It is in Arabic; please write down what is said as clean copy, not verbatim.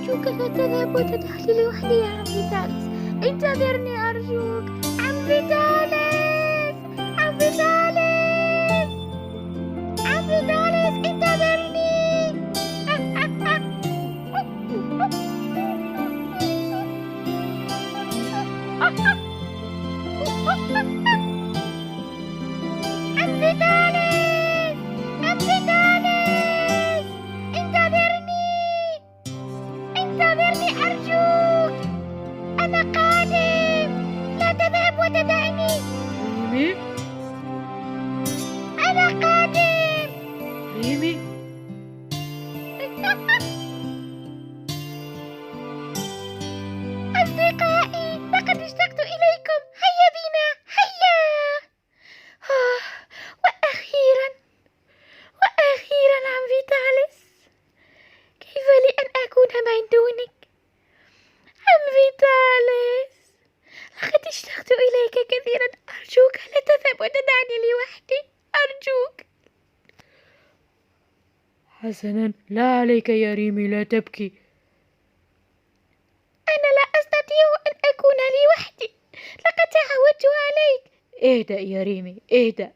أرجوك لا تذهب وتدعني لوحدي يا عم فيتاليس. انتظرني أرجوك. عم فيتاليس، عم فيتاليس، عم فيتاليس، انتظرني. عم فيتاليس، عم فيتاليس، انتظرني، انتظرني أرجوك، أنا قادم، لا تذهب وتدعني. ريمي، أنا قادم. ريمي، أصدقائي، لقد اشتقت إليكم، هيا بنا، هيا. وأخيرا، وأخيرا عم فيتاليس، كيف لي أن أكون من دونك؟ عم فيتاليس، لقد اشتقت إليك كثيرا، أرجوك لا تذهب وتدعني لوحدي، أرجوك. حسنا، لا عليك يا ريمي، لا تبكي. أنا لا أستطيع أن أكون لوحدي، لقد تعودت عليك. اهدأ يا ريمي، اهدأ.